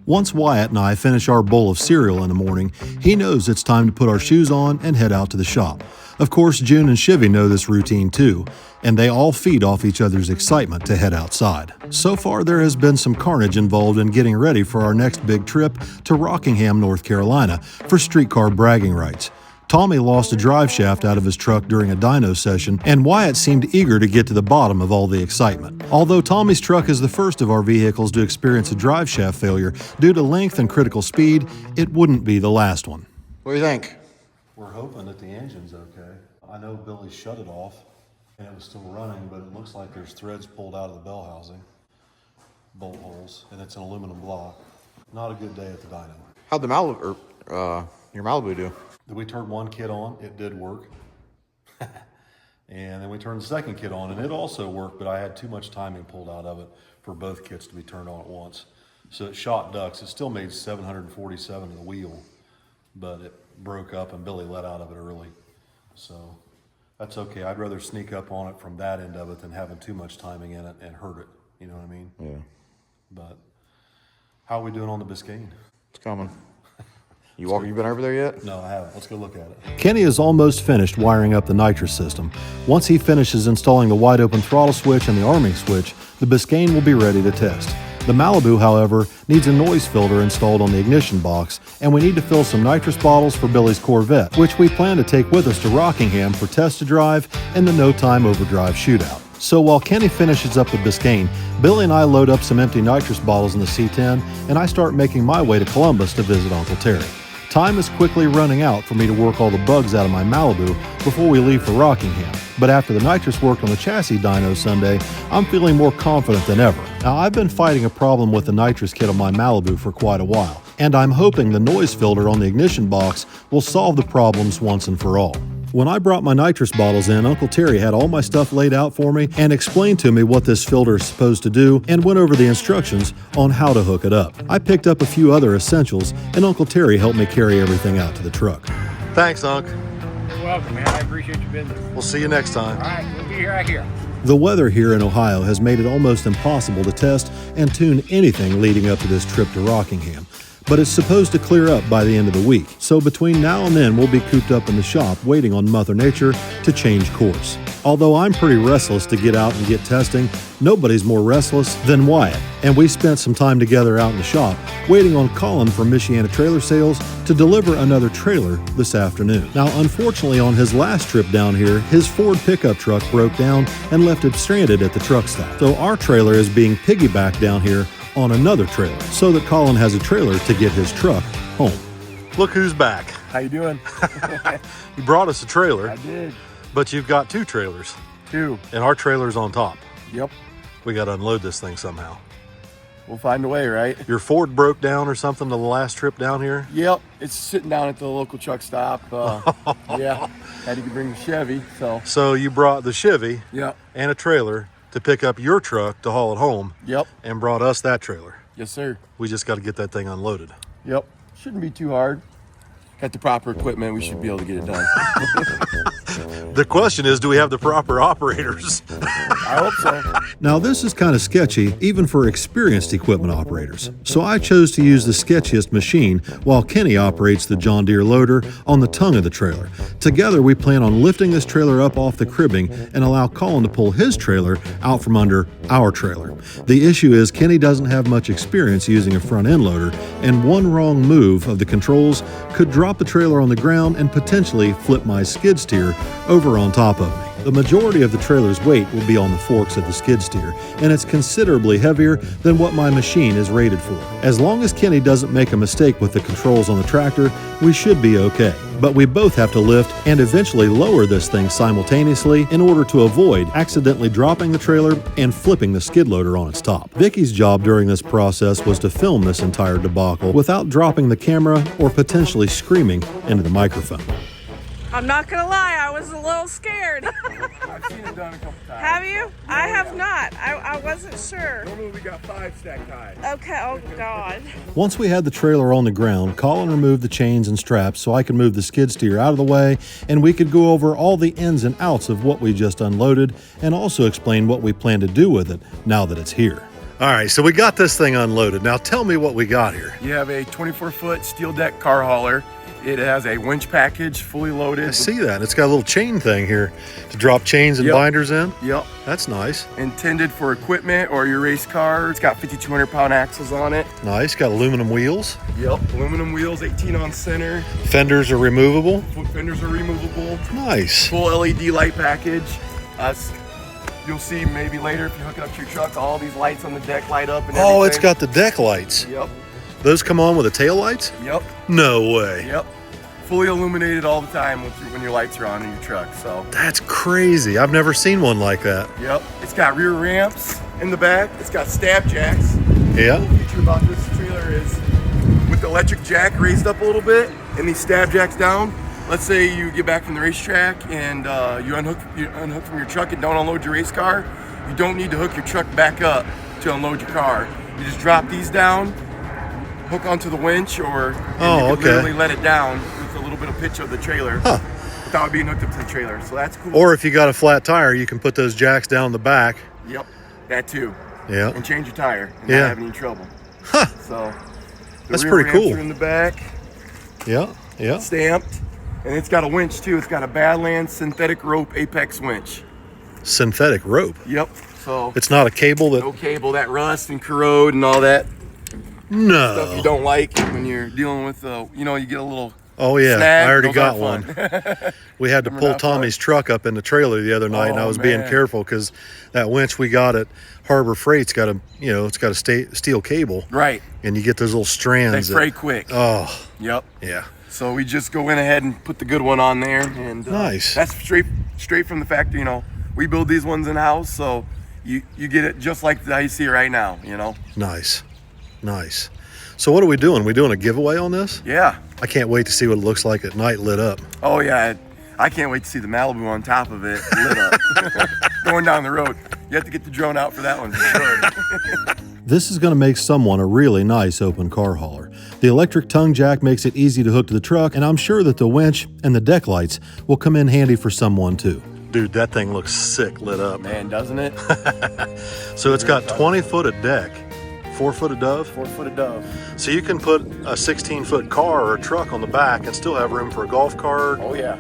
Once Wyatt and I finish our bowl of cereal in the morning, he knows it's time to put our shoes on and head out to the shop. Of course, June and Chivy know this routine too, and they all feed off each other's excitement to head outside. So far, there has been some carnage involved in getting ready for our next big trip to Rockingham, North Carolina for streetcar bragging rights. Tommy lost a drive shaft out of his truck during a dyno session, and Wyatt seemed eager to get to the bottom of all the excitement. Although Tommy's truck is the first of our vehicles to experience a drive shaft failure due to length and critical speed, it wouldn't be the last one. What do you think? We're hoping that the engine's okay. I know Billy shut it off and it was still running, but it looks like there's threads pulled out of the bell housing, bolt holes, and it's an aluminum block. Not a good day at the dyno. How'd the Malibu, your Malibu do? We turned one kit on, it did work. And then we turned the second kit on and it also worked, but I had too much timing pulled out of it for both kits to be turned on at once. So it shot ducts. It still made 747 in the wheel, but it broke up and Billy let out of it early. So that's okay. I'd rather sneak up on it from that end of it than having too much timing in it and hurt it. You know what I mean? Yeah. But how are we doing on the Biscayne? It's coming. You been over there yet? No, I haven't. Let's go look at it. Kenny is almost finished wiring up the nitrous system. Once he finishes installing the wide open throttle switch and the arming switch, the Biscayne will be ready to test. The Malibu, however, needs a noise filter installed on the ignition box, and we need to fill some nitrous bottles for Billy's Corvette, which we plan to take with us to Rockingham for test to drive and the no time overdrive shootout. So while Kenny finishes up the Biscayne, Billy and I load up some empty nitrous bottles in the C10, and I start making my way to Columbus to visit Uncle Terry. Time is quickly running out for me to work all the bugs out of my Malibu before we leave for Rockingham. But after the nitrous worked on the chassis dyno Sunday, I'm feeling more confident than ever. Now, I've been fighting a problem with the nitrous kit on my Malibu for quite a while, and I'm hoping the noise filter on the ignition box will solve the problems once and for all. When I brought my nitrous bottles in, Uncle Terry had all my stuff laid out for me and explained to me what this filter is supposed to do and went over the instructions on how to hook it up. I picked up a few other essentials and Uncle Terry helped me carry everything out to the truck. Thanks, Unc. You're welcome, man. I appreciate your business. We'll see you next time. All right, we'll be right here. The weather here in Ohio has made it almost impossible to test and tune anything leading up to this trip to Rockingham. But it's supposed to clear up by the end of the week. So between now and then, we'll be cooped up in the shop waiting on Mother Nature to change course. Although I'm pretty restless to get out and get testing, nobody's more restless than Wyatt. And we spent some time together out in the shop waiting on Colin from Michiana Trailer Sales to deliver another trailer this afternoon. Now, unfortunately, on his last trip down here, his Ford pickup truck broke down and left him stranded at the truck stop. So our trailer is being piggybacked down here on another trailer so that Colin has a trailer to get his truck home. Look who's back. How you doing? You brought us a trailer. I did. But you've got two trailers. Two. And our trailer's on top. Yep. We got to unload this thing somehow. We'll find a way, right? Your Ford broke down or something the last trip down here? Yep. It's sitting down at the local truck stop. Yeah. Had to bring the Chevy, so. So you brought the Chevy Yep. and a trailer to pick up your truck to haul it home. Yep. And brought us that trailer. Yes, sir. We just got to get that thing unloaded. Yep. Shouldn't be too hard. Got the proper equipment, we should be able to get it done. The question is, do we have the proper operators? I hope so. Now this is kind of sketchy, even for experienced equipment operators. So I chose to use the sketchiest machine while Kenny operates the John Deere loader on the tongue of the trailer. Together we plan on lifting this trailer up off the cribbing and allow Colin to pull his trailer out from under our trailer. The issue is Kenny doesn't have much experience using a front end loader, and one wrong move of the controls could drop the trailer on the ground and potentially flip my skid steer over on top of me. The majority of the trailer's weight will be on the forks of the skid steer, and it's considerably heavier than what my machine is rated for. As long as Kenny doesn't make a mistake with the controls on the tractor, we should be okay. But we both have to lift and eventually lower this thing simultaneously in order to avoid accidentally dropping the trailer and flipping the skid loader on its top. Vicky's job during this process was to film this entire debacle without dropping the camera or potentially screaming into the microphone. I'm not gonna lie, I was a little scared. I've seen it done a couple times. Have you? I have not. I wasn't sure. Normally we got 5 stacked high. Okay, oh God. Once we had the trailer on the ground, Colin removed the chains and straps so I could move the skid steer out of the way, and we could go over all the ins and outs of what we just unloaded and also explain what we plan to do with it now that it's here. All right, so we got this thing unloaded. Now tell me what we got here. You have a 24-foot steel deck car hauler. It has a winch package, fully loaded. I see that. It's got a little chain thing here to drop chains and binders in. Yep. That's nice. Intended for equipment or your race car. It's got 5,200 pound axles on it. Nice. Got aluminum wheels. Yep. Aluminum wheels, 18 on center. Fenders are removable. Fenders are removable. Nice. Full LED light package. You'll see maybe later if you hook it up to your truck, all these lights on the deck light up and everything. Oh, it's got the deck lights. Yep. Those come on with the tail lights? Yep. No way. Yep. Fully illuminated all the time when your lights are on in your truck. So that's crazy. I've never seen one like that. Yep. It's got rear ramps in the back. It's got stab jacks. Yeah. The cool feature about this trailer is with the electric jack raised up a little bit and these stab jacks down. Let's say you get back from the racetrack and you unhook from your truck and don't unload your race car. You don't need to hook your truck back up to unload your car. You just drop these down, hook onto the winch, or you can literally let it down with a little bit of pitch of the trailer without being hooked up to the trailer. So that's cool. Or if you got a flat tire, you can put those jacks down the back. Yep, that too. Yeah. And change your tire and not have any trouble. Huh. So that's pretty cool. In the back. Yeah, yeah. Stamped. And it's got a winch too. It's got a Badlands synthetic rope apex winch. Synthetic rope? Yep. So it's not a cable that... No cable that rust and corrode and all that. No. Stuff you don't like when you're dealing with, you get a little... Oh yeah, snag. I already got one. We had to pull Tommy's truck up in the trailer the other night, and I was being careful because that winch we got at Harbor Freight's got a, it's got a steel cable. Right. And you get those little strands. They fray quick. Oh. Yep. Yeah. So we just go in ahead and put the good one on there, and nice. That's straight from the factory. We build these ones in house, so you get it just like how you see it right now. Nice, nice. So what are we doing? We doing a giveaway on this? Yeah. I can't wait to see what it looks like at night lit up. Oh yeah, I can't wait to see the Malibu on top of it lit up, going down the road. You have to get the drone out for that one for sure. This is going to make someone a really nice open car hauler. The electric tongue jack makes it easy to hook to the truck, and I'm sure that the winch and the deck lights will come in handy for someone too. Dude, that thing looks sick lit up. Man, doesn't it? So it's got 20 foot of deck, 4 foot of dove? 4 foot of dove. So you can put a 16-foot car or a truck on the back and still have room for a golf cart. Oh yeah.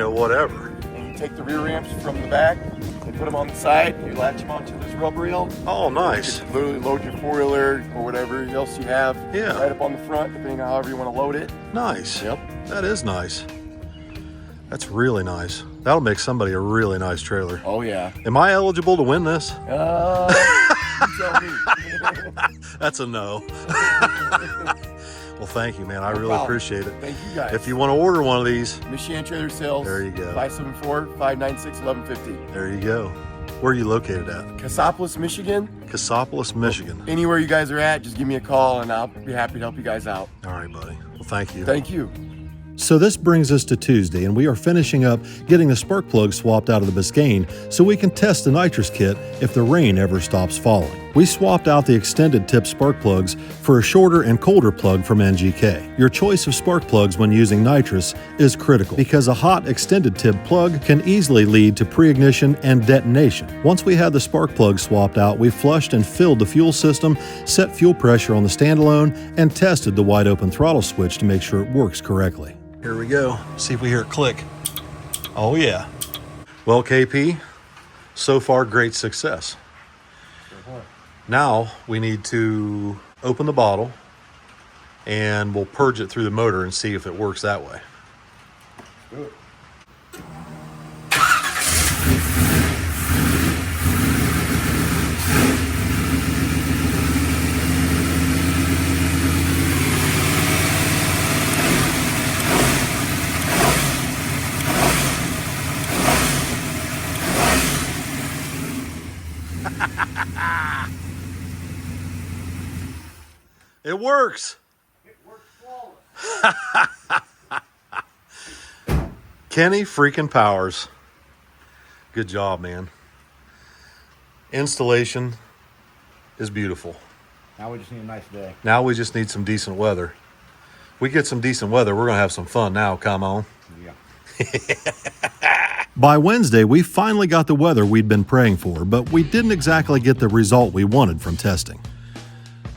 Whatever. And you take the rear ramps from the back and put them on the side. You latch them onto this rubber reel. Oh, nice. You can literally load your four-wheeler or whatever else you have right up on the front, depending on however you want to load it. Nice. Yep. That is nice. That's really nice. That'll make somebody a really nice trailer. Oh yeah. Am I eligible to win this? You tell me. That's a no. Well, thank you, man. I really appreciate it. Thank you guys. If you want to order one of these, Biscayne Trailer Sales. There you go. 574-596-1150. There you go. Where are you located at? Cassopolis, Michigan. Cassopolis, Michigan. Anywhere you guys are at, just give me a call and I'll be happy to help you guys out. All right, buddy. Well, thank you. Thank you. So this brings us to Tuesday, and we are finishing up getting the spark plug swapped out of the Biscayne so we can test the nitrous kit if the rain ever stops falling. We swapped out the extended tip spark plugs for a shorter and colder plug from NGK. Your choice of spark plugs when using nitrous is critical because a hot extended tip plug can easily lead to pre-ignition and detonation. Once we had the spark plug swapped out, we flushed and filled the fuel system, set fuel pressure on the standalone, and tested the wide open throttle switch to make sure it works correctly. Here we go. See if we hear it click. Oh yeah. Well, KP, so far great success. Now we need to open the bottle and we'll purge it through the motor and see if it works that way. Good. It works. It works flawless. Kenny freaking Powers. Good job, man. Installation is beautiful. Now we just need a nice day. Now we just need some decent weather. If we get some decent weather, we're going to have some fun now. Come on. Yeah. By Wednesday, we finally got the weather we'd been praying for, but we didn't exactly get the result we wanted from testing.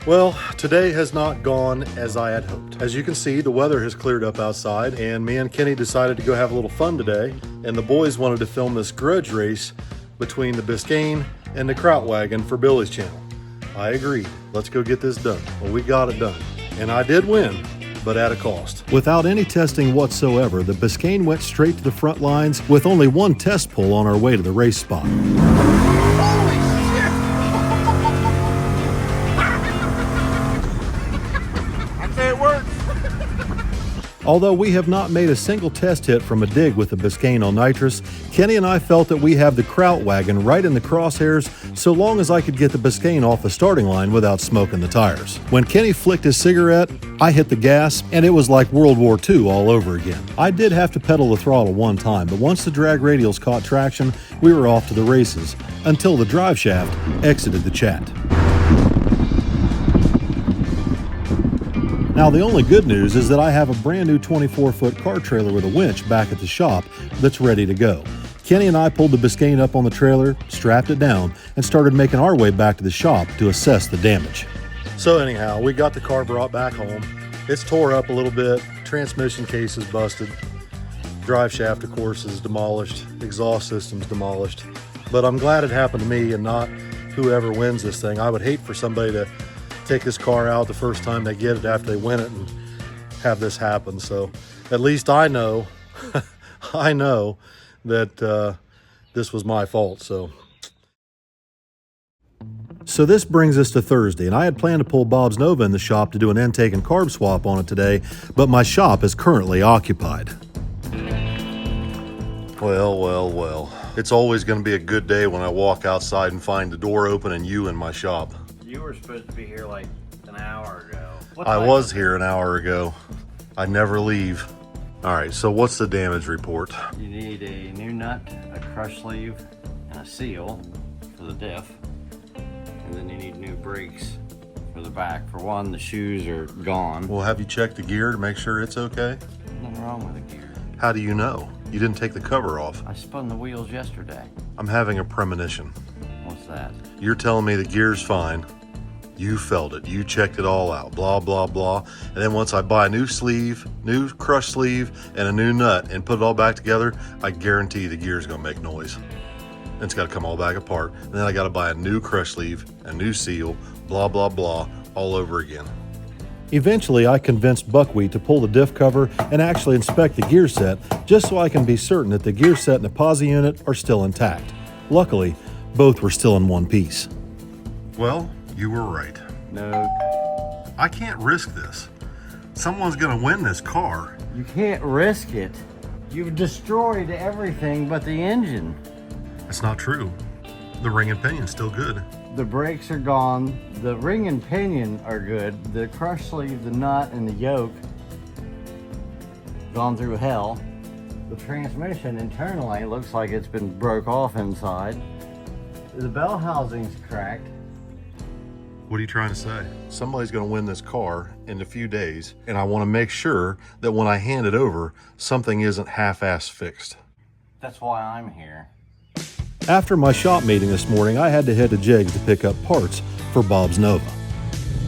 Well, today has not gone as I had hoped. As you can see, the weather has cleared up outside, and me and Kenny decided to go have a little fun today, and the boys wanted to film this grudge race between the Biscayne and the Krautwagen for Billy's channel. I agreed. Let's go get this done. Well, we got it done. And I did win, but at a cost. Without any testing whatsoever, the Biscayne went straight to the front lines with only one test pull on our way to the race spot. Although we have not made a single test hit from a dig with the Biscayne on nitrous, Kenny and I felt that we have the Krautwagen right in the crosshairs so long as I could get the Biscayne off the starting line without smoking the tires. When Kenny flicked his cigarette, I hit the gas, and it was like World War II all over again. I did have to pedal the throttle one time, but once the drag radials caught traction, we were off to the races, until the drive shaft exited the chat. Now, the only good news is that I have a brand new 24-foot car trailer with a winch back at the shop that's ready to go. Kenny and I pulled the Biscayne up on the trailer, strapped it down, and started making our way back to the shop to assess the damage. So anyhow, we got the car brought back home. It's tore up a little bit, transmission case is busted, drive shaft, of course, is demolished, exhaust system's demolished. But I'm glad it happened to me and not whoever wins this thing. I would hate for somebody to take this car out the first time they get it after they win it and have this happen. So at least I know, I know that this was my fault. So this brings us to Thursday, and I had planned to pull Bob's Nova in the shop to do an intake and carb swap on it today, but my shop is currently occupied. Well. It's always going to be a good day when I walk outside and find the door open and you in my shop. You were supposed to be here like an hour ago. I was here an hour ago. I never leave. All right, so what's the damage report? You need a new nut, a crush sleeve, and a seal for the diff. And then you need new brakes for the back. For one, the shoes are gone. Well, have you checked the gear to make sure it's okay? Nothing wrong with the gear. How do you know? You didn't take the cover off. I spun the wheels yesterday. I'm having a premonition. What's that? You're telling me the gear's fine. You felt it. You checked it all out. Blah, blah, blah. And then once I buy a new sleeve, new crush sleeve, and a new nut and put it all back together, I guarantee the gear's going to make noise. And it's got to come all back apart. And then I got to buy a new crush sleeve, a new seal, blah, blah, blah, all over again. Eventually, I convinced Buckwheat to pull the diff cover and actually inspect the gear set, just so I can be certain that the gear set and the posi unit are still intact. Luckily, both were still in one piece. Well, you were right. No. I can't risk this. Someone's gonna win this car. You can't risk it. You've destroyed everything but the engine. That's not true. The ring and pinion's still good. The brakes are gone. The ring and pinion are good. The crush sleeve, the nut, and the yoke gone through hell. The transmission internally looks like it's been broke off inside. The bell housing's cracked. What are you trying to say? Somebody's gonna win this car in a few days, and I wanna make sure that when I hand it over, something isn't half-ass fixed. That's why I'm here. After my shop meeting this morning, I had to head to Jiggs to pick up parts for Bob's Nova.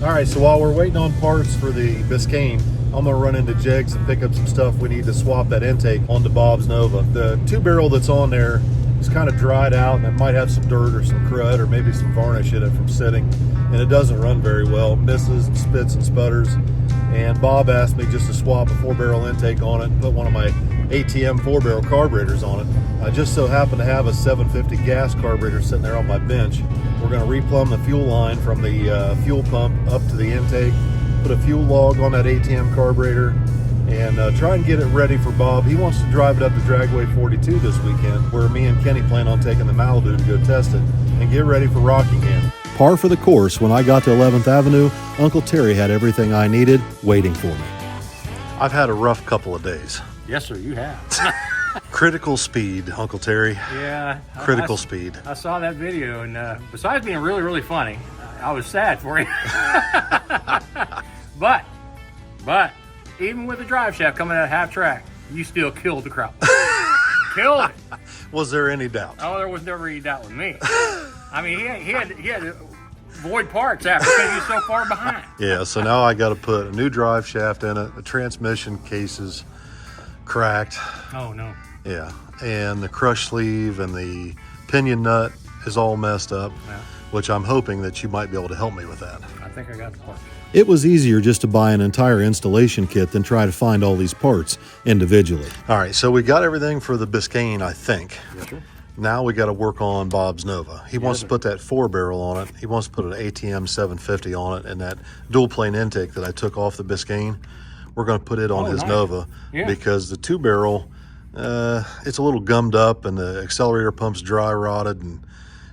All right, so while we're waiting on parts for the Biscayne, I'm gonna run into Jiggs and pick up some stuff we need to swap that intake onto Bob's Nova. The 2-barrel that's on there is kind of dried out, and it might have some dirt or some crud or maybe some varnish in it from sitting, and it doesn't run very well. It misses and spits and sputters. And Bob asked me just to swap a 4-barrel intake on it and put one of my ATM 4-barrel carburetors on it. I just so happen to have a 750 gas carburetor sitting there on my bench. We're going to replumb the fuel line from the fuel pump up to the intake, put a fuel log on that ATM carburetor, and try and get it ready for Bob. He wants to drive it up to Dragway 42 this weekend, where me and Kenny plan on taking the Malibu to go test it and get ready for Rockingham. Par for the course, when I got to 11th Avenue, Uncle Terry had everything I needed waiting for me. I've had a rough couple of days. Yes, sir, you have. Critical speed, Uncle Terry. Yeah. Critical speed. I saw that video, and besides being really, really funny, I was sad for you. But even with the drive shaft coming out half track, you still killed the crowd. Killed it. Was there any doubt? Oh, there was never any doubt with me. I mean, he had to void parts after because he was so far behind. Yeah, so now I got to put a new drive shaft in it. The transmission case is cracked. Oh no. Yeah, and the crush sleeve and the pinion nut is all messed up, Yeah. which I'm hoping that you might be able to help me with that. I think I got the parts. It was easier just to buy an entire installation kit than try to find all these parts individually. All right, so we got everything for the Biscayne, I think. Yes, sir. Now we got to work on Bob's Nova. He wants to put that 4-barrel on it. He wants to put an ATM 750 on it, and that dual plane intake that I took off the Biscayne, we're going to put it on his nice. Nova Yeah. because the 2-barrel, it's a little gummed up and the accelerator pump's dry rotted and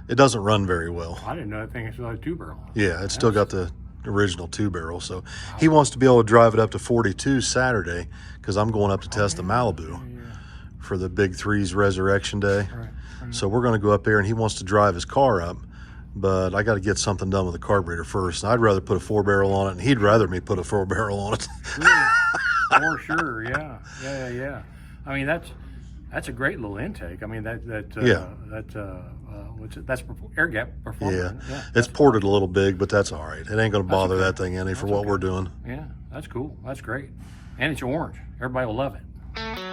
it doesn't run very well. I didn't know that thing still had a 2-barrel. Yeah, it's still got the original 2-barrel. So he wants to be able to drive it up to 42 Saturday because I'm going up to test the Malibu for the Big Three's Resurrection Day. Right. So we're going to go up there and he wants to drive his car up, but I got to get something done with the carburetor first. And I'd rather put a 4-barrel on it, and he'd rather me put a 4-barrel on it. For sure, yeah. I mean, that's a great little intake. I mean, that's air gap performance. Yeah, it's ported a little big, but that's all right. It ain't going to bother that thing any for what we're doing. Yeah, that's cool. That's great. And it's orange. Everybody will love it.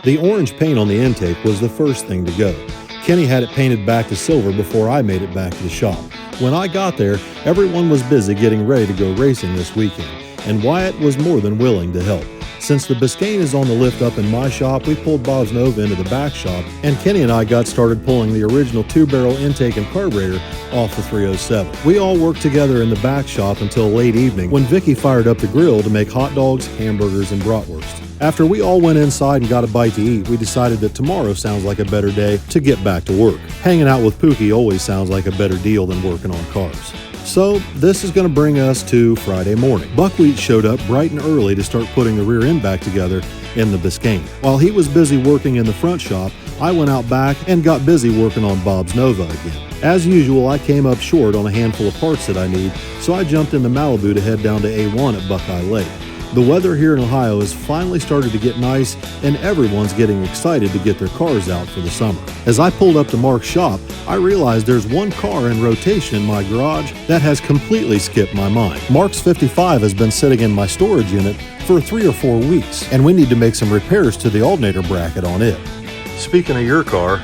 The orange paint on the intake was the first thing to go. Kenny had it painted back to silver before I made it back to the shop. When I got there, everyone was busy getting ready to go racing this weekend, and Wyatt was more than willing to help. Since the Biscayne is on the lift up in my shop, we pulled Bob's Nova into the back shop, and Kenny and I got started pulling the original 2-barrel intake and carburetor off the 307. We all worked together in the back shop until late evening when Vicky fired up the grill to make hot dogs, hamburgers, and bratwurst. After we all went inside and got a bite to eat, we decided that tomorrow sounds like a better day to get back to work. Hanging out with Pookie always sounds like a better deal than working on cars. So this is going to bring us to Friday morning. Buckwheat showed up bright and early to start putting the rear end back together in the Biscayne. While he was busy working in the front shop, I went out back and got busy working on Bob's Nova again. As usual, I came up short on a handful of parts that I need, so I jumped in the Malibu to head down to A1 at Buckeye Lake. The weather here in Ohio has finally started to get nice, and everyone's getting excited to get their cars out for the summer. As I pulled up to Mark's shop, I realized there's one car in rotation in my garage that has completely skipped my mind. Mark's 55 has been sitting in my storage unit for 3 or 4 weeks, and we need to make some repairs to the alternator bracket on it. Speaking of your car,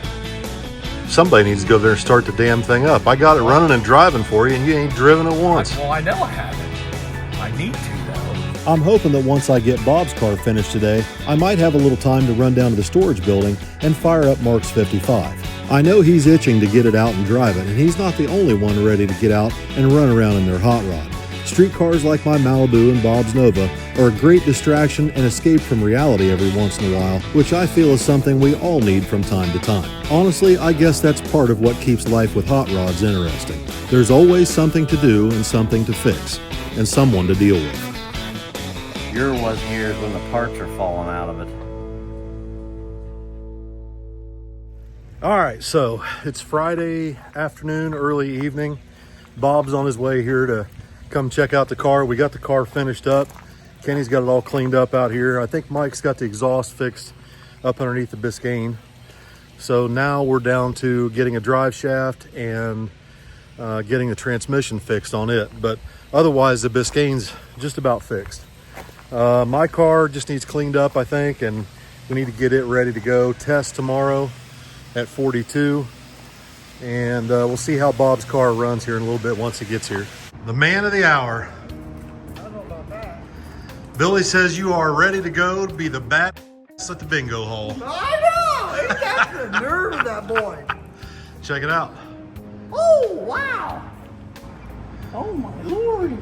somebody needs to go there and start the damn thing up. I got it running and driving for you, and you ain't driven it once. Well, I know I haven't. I need to, though. I'm hoping that once I get Bob's car finished today, I might have a little time to run down to the storage building and fire up Mark's 55. I know he's itching to get it out and drive it, and he's not the only one ready to get out and run around in their hot rod. Street cars like my Malibu and Bob's Nova are a great distraction and escape from reality every once in a while, which I feel is something we all need from time to time. Honestly, I guess that's part of what keeps life with hot rods interesting. There's always something to do and something to fix, and someone to deal with. Your was here when the parts are falling out of it. All right, so it's Friday afternoon, early evening. Bob's on his way here to come check out the car. We got the car finished up. Kenny's got it all cleaned up out here. I think Mike's got the exhaust fixed up underneath the Biscayne. So now we're down to getting a drive shaft and getting the transmission fixed on it. But otherwise, the Biscayne's just about fixed. My car just needs cleaned up, I think, and we need to get it ready to go. Test tomorrow at 42, and we'll see how Bob's car runs here in a little bit once he gets here. The man of the hour. I don't know about that. Billy says you are ready to go to be the bat at the bingo hall. I know! Ain't that the nerve of that boy? Check it out. Oh, wow! Oh, my Lord.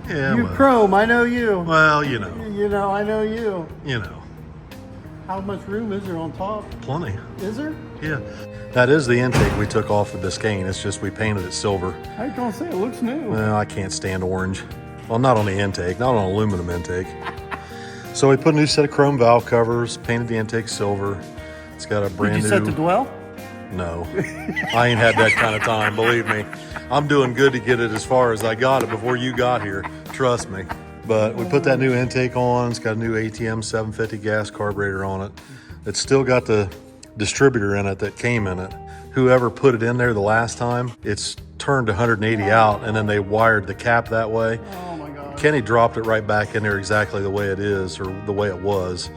Yeah, You well, Chrome, I know you. well, you know. You know, I know you. How much room is there on top? Plenty. Is there? Yeah. That is the intake we took off the Biscayne. It's just we painted it silver. I was gonna say, it looks new. Well, I can't stand orange. Well, not on the intake, not on aluminum intake. So we put a new set of chrome valve covers, painted the intake silver. It's got a brand Did you new. set the dwell? No, I ain't had that kind of time, believe me. I'm doing good to get it as far as I got it before you got here, trust me. But we put that new intake on. It's got a new ATM 750 gas carburetor on it. It's still got the distributor in it that came in it. Whoever put it in there the last time, it's turned 180 out, and then they wired the cap that way. Oh my God. Kenny dropped it right back in there exactly the way it is, or the way it was.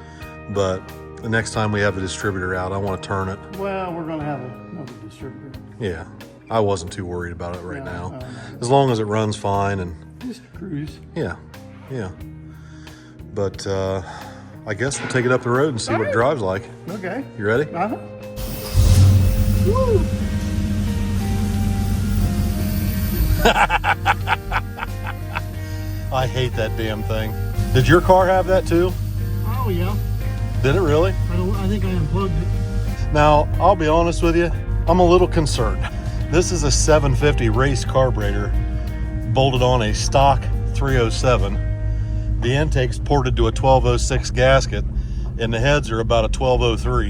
But the next time we have the distributor out, I want to turn it. Well, we're gonna have another distributor. Yeah, I wasn't too worried about it right now. No. As long as it runs fine, and Just cruise. yeah. But I guess we'll take it up the road and see what it drives like. Okay. You ready? Uh-huh. Woo! I hate that damn thing. Did your car have that too? Oh yeah. Did it really? I think I unplugged it. Now, I'll be honest with you, I'm a little concerned. This is a 750 race carburetor bolted on a stock 307. The intake's ported to a 1206 gasket, and the heads are about a 1203.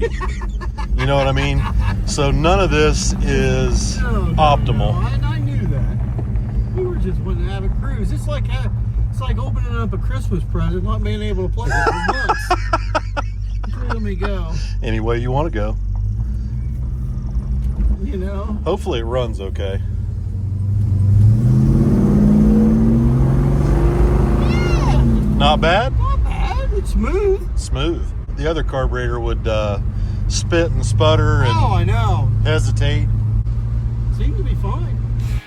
You know what I mean? So none of this is optimal. No, I knew that. We were just wanting to have a cruise. It's like opening up a Christmas present, not being able to play it for months. Let me go. Any way you want to go. You know. Hopefully it runs okay. Yeah, Not bad? not bad. It's smooth. Smooth. The other carburetor would spit and sputter and Oh, I know. hesitate. Seemed to be fine.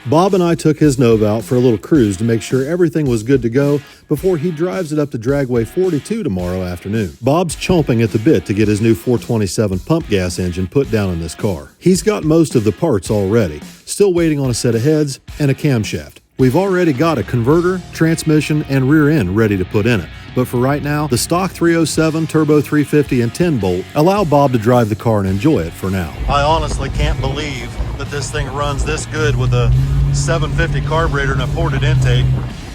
Bob and I took his Nova out for a little cruise to make sure everything was good to go before he drives it up to Dragway 42 tomorrow afternoon. Bob's chomping at the bit to get his new 427 pump gas engine put down in this car. He's got most of the parts already, still waiting on a set of heads and a camshaft. We've already got a converter, transmission, and rear end ready to put in it. But for right now, the stock 307, turbo 350, and 10-bolt allow Bob to drive the car and enjoy it for now. I honestly can't believe that this thing runs this good with a 750 carburetor and a ported intake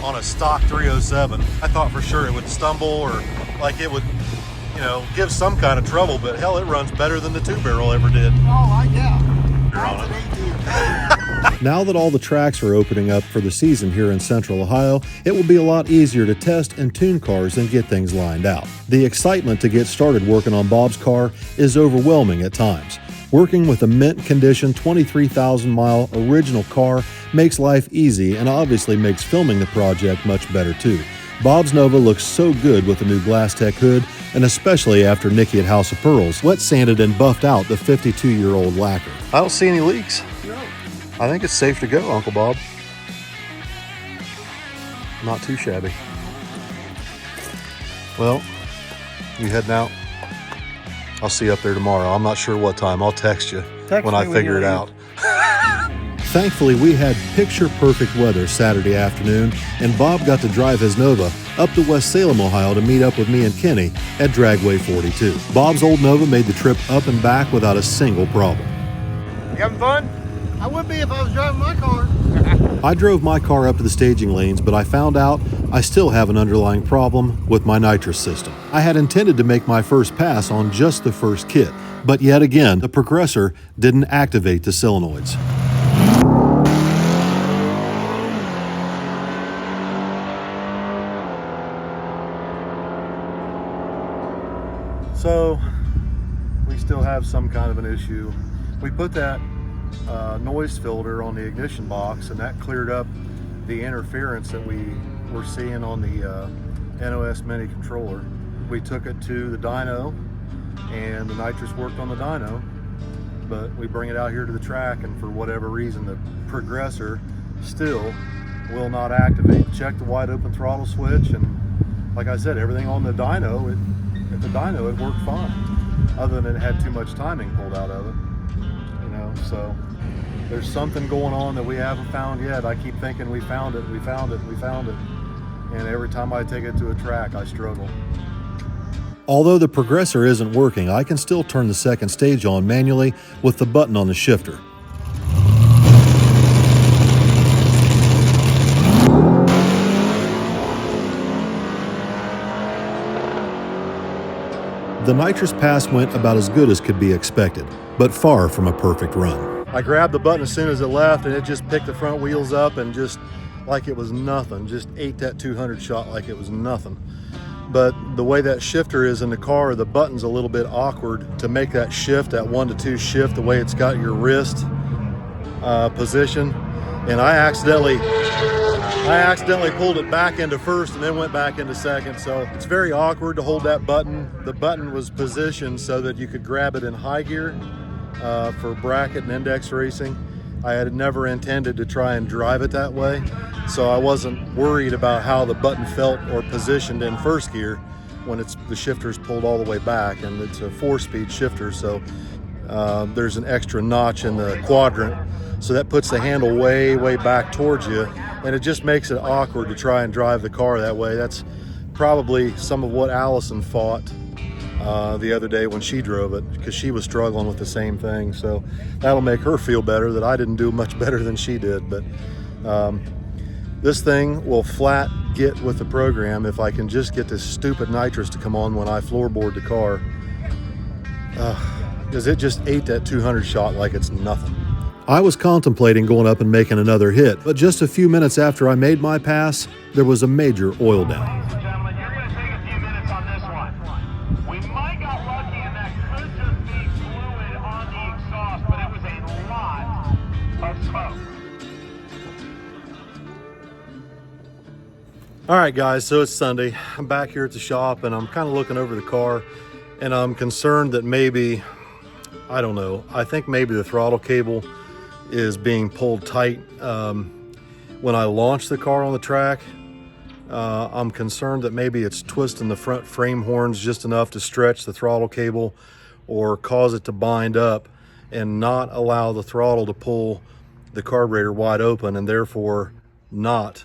on a stock 307. I thought for sure it would stumble or like it would, you know, give some kind of trouble, but hell, it runs better than the 2-barrel ever did. Oh, yeah. You're on it. That's an 18. Now that all the tracks are opening up for the season here in Central Ohio, it will be a lot easier to test and tune cars and get things lined out. The excitement to get started working on Bob's car is overwhelming at times. Working with a mint condition 23,000 mile original car makes life easy and obviously makes filming the project much better too. Bob's Nova looks so good with the new GlassTech hood, and especially after Nikki at House of Pearls wet sanded and buffed out the 52-year-old lacquer. I don't see any leaks. No. I think it's safe to go, Uncle Bob. Not too shabby. Well, you heading out? I'll see you up there tomorrow. I'm not sure what time. I'll text you when I figure it out. Thankfully, we had picture-perfect weather Saturday afternoon, and Bob got to drive his Nova up to West Salem, Ohio to meet up with me and Kenny at Dragway 42. Bob's old Nova made the trip up and back without a single problem. You having fun? I would be if I was driving my car. I drove my car up to the staging lanes, but I found out I still have an underlying problem with my nitrous system. I had intended to make my first pass on just the first kit, but yet again, the progressor didn't activate the solenoids. So, we still have some kind of an issue. We put that noise filter on the ignition box, and that cleared up the interference that we were seeing on the NOS Mini controller. We took it to the dyno, and the nitrous worked on the dyno, but we bring it out here to the track, and for whatever reason, the progressor still will not activate. Check the wide open throttle switch, and like I said, everything on the dyno, it worked fine, other than it had too much timing pulled out of it. You know, so there's something going on that we haven't found yet. I keep thinking we found it, and every time I take it to a track, I struggle. Although the progressor isn't working, I can still turn the second stage on manually with the button on the shifter. The nitrous pass went about as good as could be expected, but far from a perfect run. I grabbed the button as soon as it left, and it just picked the front wheels up and just like it was nothing, just ate that 200 shot like it was nothing. but the way that shifter is in the car, the button's a little bit awkward to make that shift, that 1 to 2 shift, the way it's got your wrist position. And I accidentally pulled it back into first and then went back into second. So it's very awkward to hold that button. The button was positioned so that you could grab it in high gear for bracket and index racing. I had never intended to try and drive it that way, so I wasn't worried about how the button felt or positioned in first gear when the shifter's pulled all the way back, and it's a 4-speed shifter, so there's an extra notch in the quadrant, so that puts the handle way back towards you, and it just makes it awkward to try and drive the car that way. That's probably some of what Allison fought the other day when she drove it, because she was struggling with the same thing. So that'll make her feel better that I didn't do much better than she did. But this thing will flat get with the program if I can just get this stupid nitrous to come on when I floorboard the car, because it just ate that 200 shot like it's nothing. I was contemplating going up and making another hit, but just a few minutes after I made my pass, there was a major oil down. All right, guys, so it's Sunday. I'm back here at the shop, and I'm kind of looking over the car, and I'm concerned that maybe, I don't know, I think maybe the throttle cable is being pulled tight when I launch the car on the track. I'm concerned that maybe it's twisting the front frame horns just enough to stretch the throttle cable or cause it to bind up and not allow the throttle to pull the carburetor wide open, and therefore not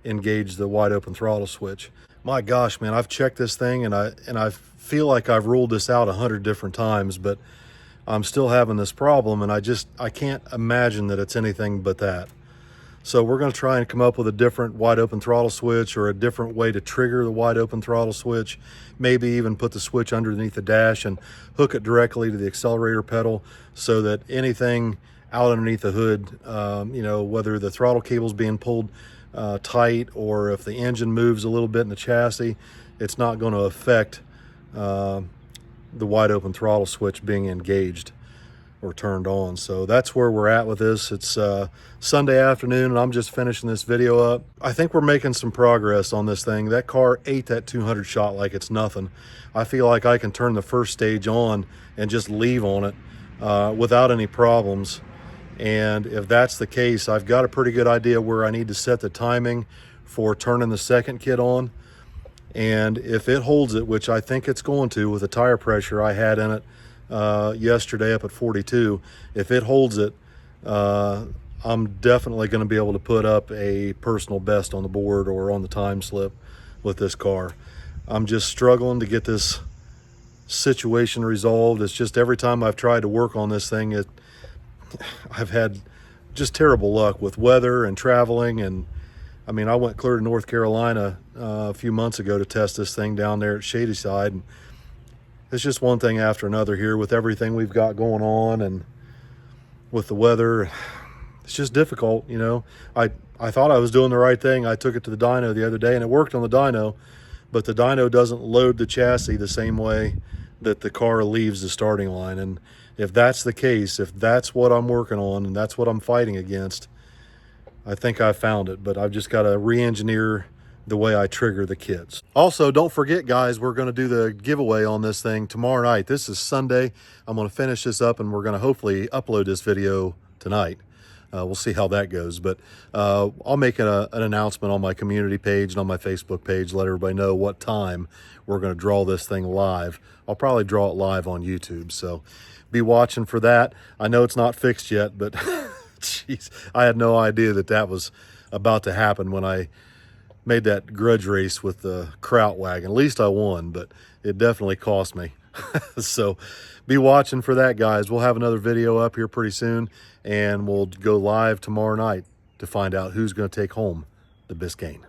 engage the wide open throttle switch. My gosh, man, I've checked this thing, and I feel like I've ruled this out 100 different times, but I'm still having this problem, and I can't imagine that it's anything but that. So we're going to try and come up with a different wide open throttle switch, or a different way to trigger the wide open throttle switch. Maybe even put the switch underneath the dash and hook it directly to the accelerator pedal, so that anything out underneath the hood, you know, whether the throttle cable's being pulled tight, or if the engine moves a little bit in the chassis, it's not going to affect the wide open throttle switch being engaged or turned on. So that's where we're at with this. It's Sunday afternoon, and I'm just finishing this video up. I think we're making some progress on this thing. That car ate that 200 shot like it's nothing. I feel like I can turn the first stage on and just leave on it without any problems. And if that's the case, I've got a pretty good idea where I need to set the timing for turning the second kit on. And if it holds it, which I think it's going to with the tire pressure I had in it yesterday up at 42, if it holds it, I'm definitely going to be able to put up a personal best on the board or on the time slip with this car. I'm just struggling to get this situation resolved. It's just every time I've tried to work on this thing, I've had just terrible luck with weather and traveling. And I mean, I went clear to North Carolina a few months ago to test this thing down there at Shadyside, and it's just one thing after another here with everything we've got going on, and with the weather, it's just difficult. You know, I thought I was doing the right thing. I took it to the dyno the other day, and it worked on the dyno, but the dyno doesn't load the chassis the same way that the car leaves the starting line. And if that's the case, if that's what I'm working on and that's what I'm fighting against, I think I found it. But I've just got to re-engineer the way I trigger the kits. Also, don't forget, guys, we're going to do the giveaway on this thing tomorrow night. This is Sunday. I'm going to finish this up, and we're going to hopefully upload this video tonight. We'll see how that goes, but I'll make an announcement on my community page and on my Facebook page, let everybody know what time we're going to draw this thing live. I'll probably draw it live on YouTube, so be watching for that. I know it's not fixed yet, but jeez, I had no idea that that was about to happen when I made that grudge race with the Kraut wagon. At least I won, but it definitely cost me. So be watching for that, guys. We'll have another video up here pretty soon, and we'll go live tomorrow night to find out who's going to take home the Biscayne.